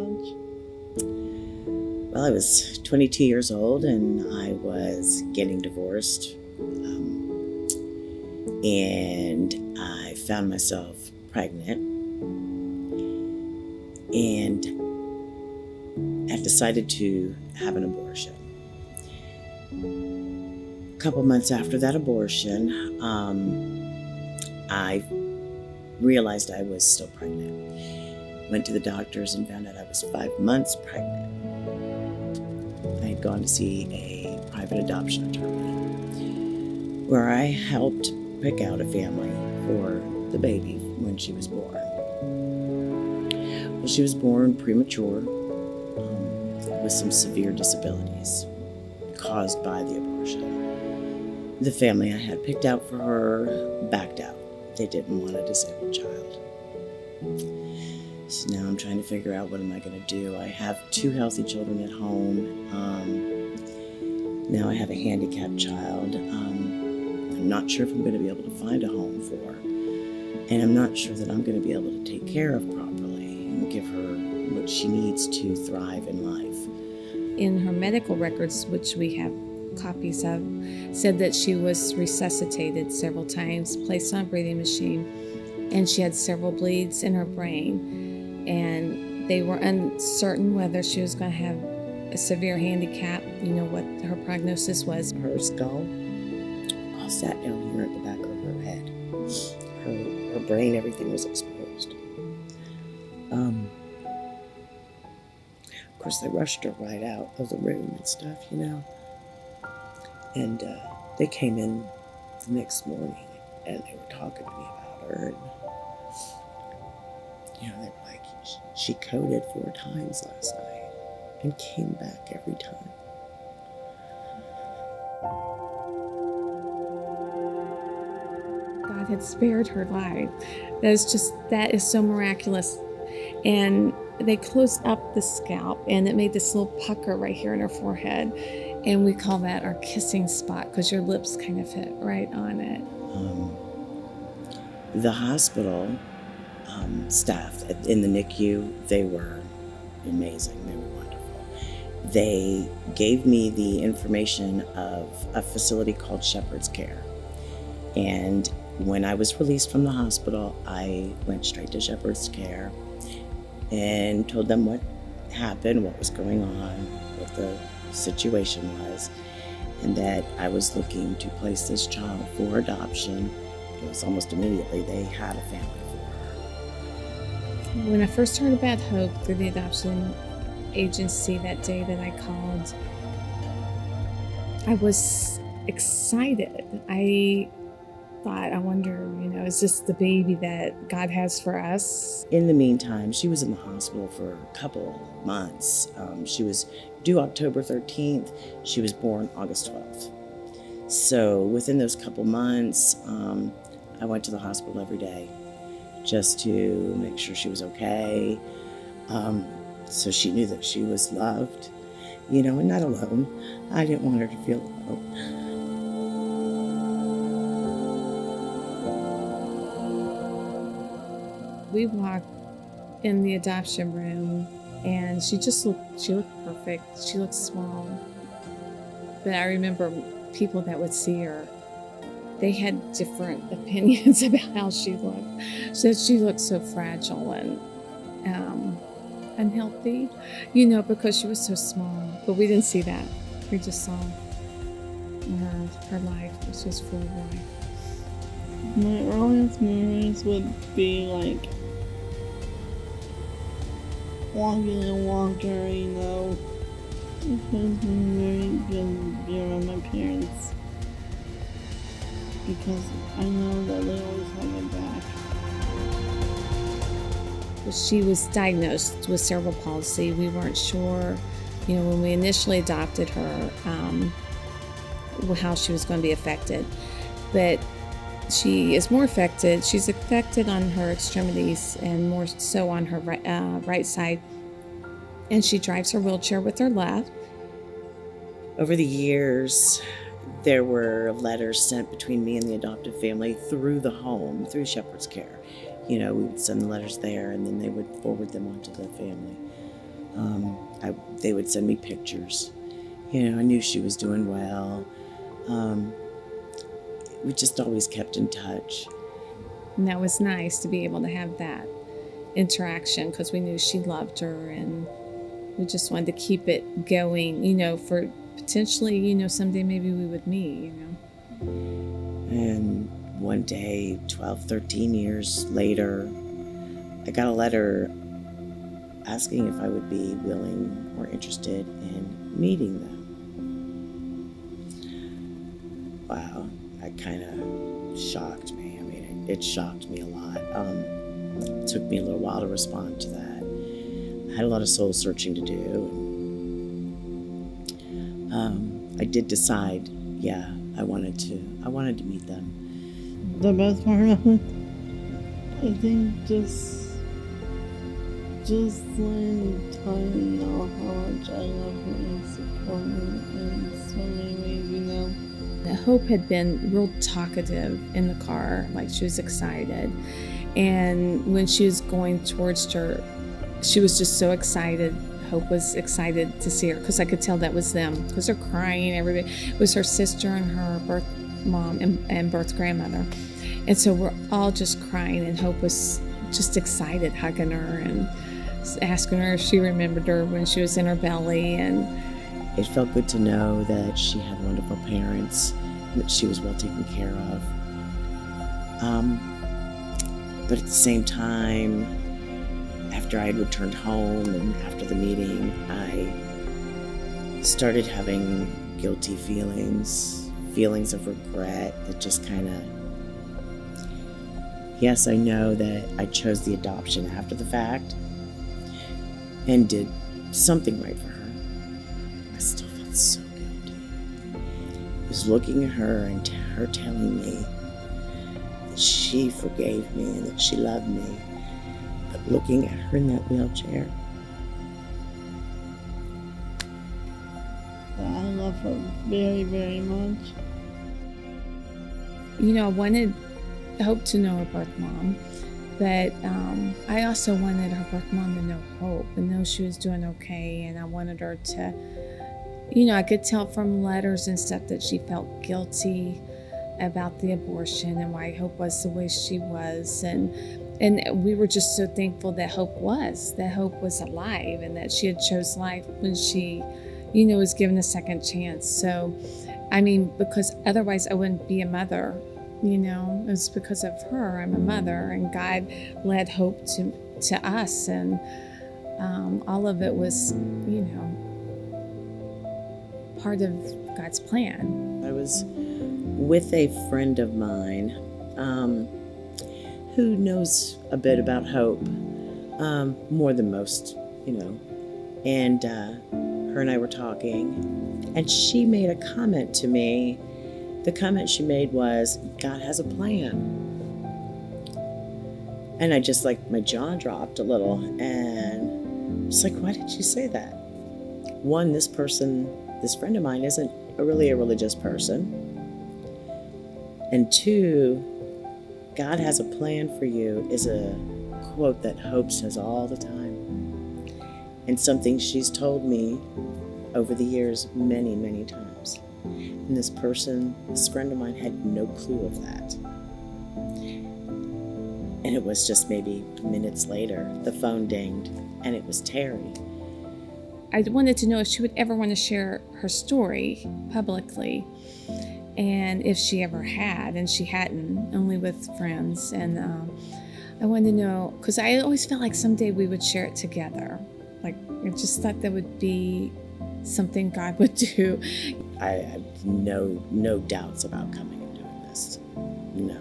much? Well, I was 22 years old and I was getting divorced. And I found myself pregnant and had decided to have an abortion. A couple months after that abortion, I realized I was still pregnant. Went to the doctors and found out I was 5 months pregnant. I had gone to see a private adoption attorney where I helped pick out a family for the baby when she was born. Well, she was born premature with some severe disabilities caused by the abortion. The family I had picked out for her backed out. They didn't want a disabled child. So now I'm trying to figure out what am I going to do. I have 2 healthy children at home. Now I have a handicapped child. I'm not sure if I'm going to be able to find a home for her. And I'm not sure that I'm going to be able to take care of properly and give her what she needs to thrive in life. In her medical records, which we have copies of, said that she was resuscitated several times, placed on a breathing machine, and she had several bleeds in her brain. And they were uncertain whether she was going to have a severe handicap, what her prognosis was. Her skull all sat down here at the back of her head. Her brain, everything was exposed. Of course, they rushed her right out of the room and stuff, And they came in the next morning and they were talking to me about her. And, they were like, she coded 4 times last night and came back every time. God had spared her life. That is so miraculous. And they closed up the scalp and it made this little pucker right here in her forehead. And we call that our kissing spot because your lips kind of hit right on it. The hospital staff in the NICU, they were amazing. They were wonderful. They gave me the information of a facility called Shepherd's Care. And when I was released from the hospital, I went straight to Shepherd's Care and told them what happened, what was going on, what the situation was, and that I was looking to place this child for adoption. It was almost immediately they had a family for her. When I first heard about Hope through the adoption agency that day that I called, I was excited. I thought, I wonder, is this the baby that God has for us? In the meantime, she was in the hospital for a couple months. She was due October 13th. She was born August 12th. So within those couple months, I went to the hospital every day just to make sure she was okay. So she knew that she was loved, and not alone. I didn't want her to feel alone. We walked in the adoption room and she looked perfect. She looked small. But I remember people that would see her, they had different opinions about how she looked. So she looked so fragile and unhealthy, because she was so small. But we didn't see that. We just saw her life, which was full of life. My earliest memories would be like walking in water, It has been very good to be around my parents because I know that they always have my back. She was diagnosed with cerebral palsy. We weren't sure, when we initially adopted her, how she was going to be affected. But she is more affected. She's affected on her extremities and more so on her right side. And she drives her wheelchair with her left. Over the years, there were letters sent between me and the adoptive family through the home, through Shepherd's Care. We would send the letters there and then they would forward them on to the family. They would send me pictures. I knew she was doing well. Um, we just always kept in touch. And that was nice to be able to have that interaction because we knew she loved her, and we just wanted to keep it going, for potentially, someday maybe we would meet. And one day, 12, 13 years later, I got a letter asking if I would be willing or interested in meeting them. Wow, that kind of shocked me. I mean, it shocked me a lot. It took me a little while to respond to that. I had a lot of soul searching to do. I did decide, yeah, I wanted to meet them. The best part of it, I think just letting Tanya know how much I love her and support her in so many ways. Hope had been real talkative in the car, like she was excited. And when she was going towards her, she was just so excited. Hope was excited to see her because I could tell that was them because they're crying. Everybody, it was her sister and her birth mom and birth grandmother. And so we're all just crying, and Hope was just excited, hugging her and asking her if she remembered her when she was in her belly. And it felt good to know that she had wonderful parents, that she was well taken care of. But at the same time, after I had returned home and after the meeting, I started having guilty feelings of regret that just kind of, yes, I know that I chose the adoption after the fact and did something right for her. I still felt so guilty. I was looking at her and her telling me that she forgave me and that she loved me, but looking at her in that wheelchair, I love her very, very much. I wanted Hope to know her birth mom, but I also wanted her birth mom to know Hope and know she was doing okay. And I wanted her to, I could tell from letters and stuff that she felt guilty about the abortion and why Hope was the way she was. And we were just so thankful that Hope was alive and that she had chose life when she, was given a second chance. So, I mean, because otherwise I wouldn't be a mother. It was because of her I'm a mother, and God led Hope to us, and all of it was, part of God's plan. I was with a friend of mine who knows a bit about Hope, more than most, and her and I were talking, and she made a comment to me. The comment she made was, God has a plan. And I just my jaw dropped a little, and it's why did you say that? One, this friend of mine isn't really a religious person. And two, God has a plan for you is a quote that Hope says all the time. And something she's told me over the years many, many times. And this friend of mine had no clue of that. And it was just maybe minutes later, the phone dinged, and it was Terry. I wanted to know if she would ever want to share her story publicly, and if she ever had, and she hadn't, only with friends. And I wanted to know, because I always felt like someday we would share it together. I just thought that would be something God would do. I have no doubts about coming and doing this. No.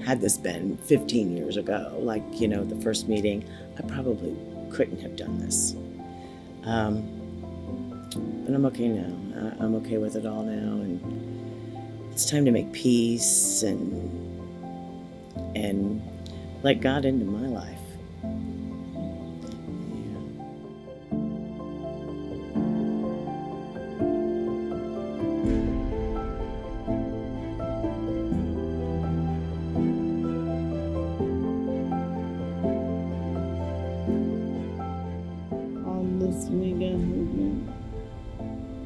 Had this been 15 years ago, the first meeting, I probably couldn't have done this. But I'm okay now. I'm okay with it all now, and it's time to make peace and let God into my life. this weekend has been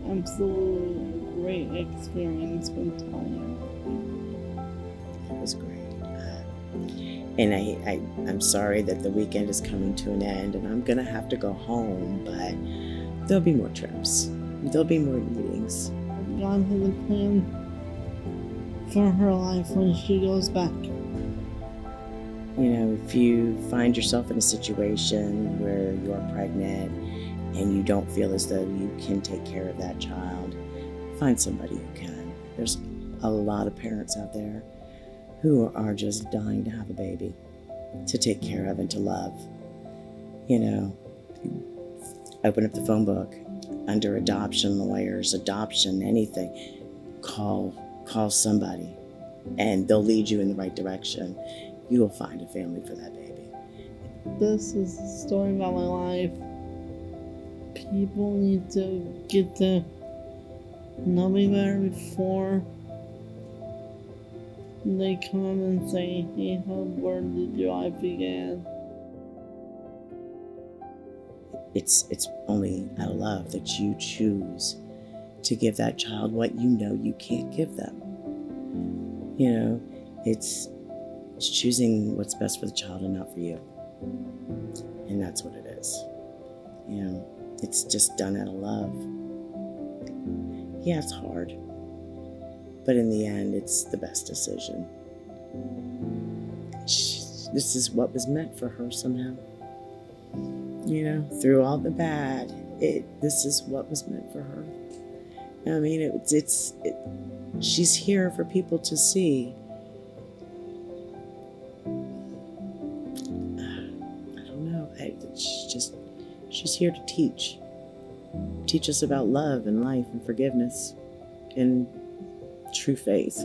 absolutely a great experience with Talia. It was great. And I'm sorry that the weekend is coming to an end and I'm going to have to go home, but there'll be more trips. There'll be more meetings. God has a plan for her life when she goes back. You know, if you find yourself in a situation where you're pregnant and you don't feel as though you can take care of that child, find somebody who can. There's a lot of parents out there who are just dying to have a baby, to take care of and to love. You know, open up the phone book under adoption lawyers, adoption, anything. Call somebody and they'll lead you in the right direction. You will find a family for that baby. This is the story about my life. People need to get to know me better before they come and say, hey, where did your life begin? It's only out of love that you choose to give that child what you know you can't give them. You know, it's choosing what's best for the child and not for you. And that's what it is. You know, it's just done out of love. Yeah, it's hard. But in the end, it's the best decision. This is what was meant for her somehow. You know, through all the bad, this is what was meant for her. I mean, she's here for people to see. I don't know. She's here to teach us about love and life and forgiveness and true faith.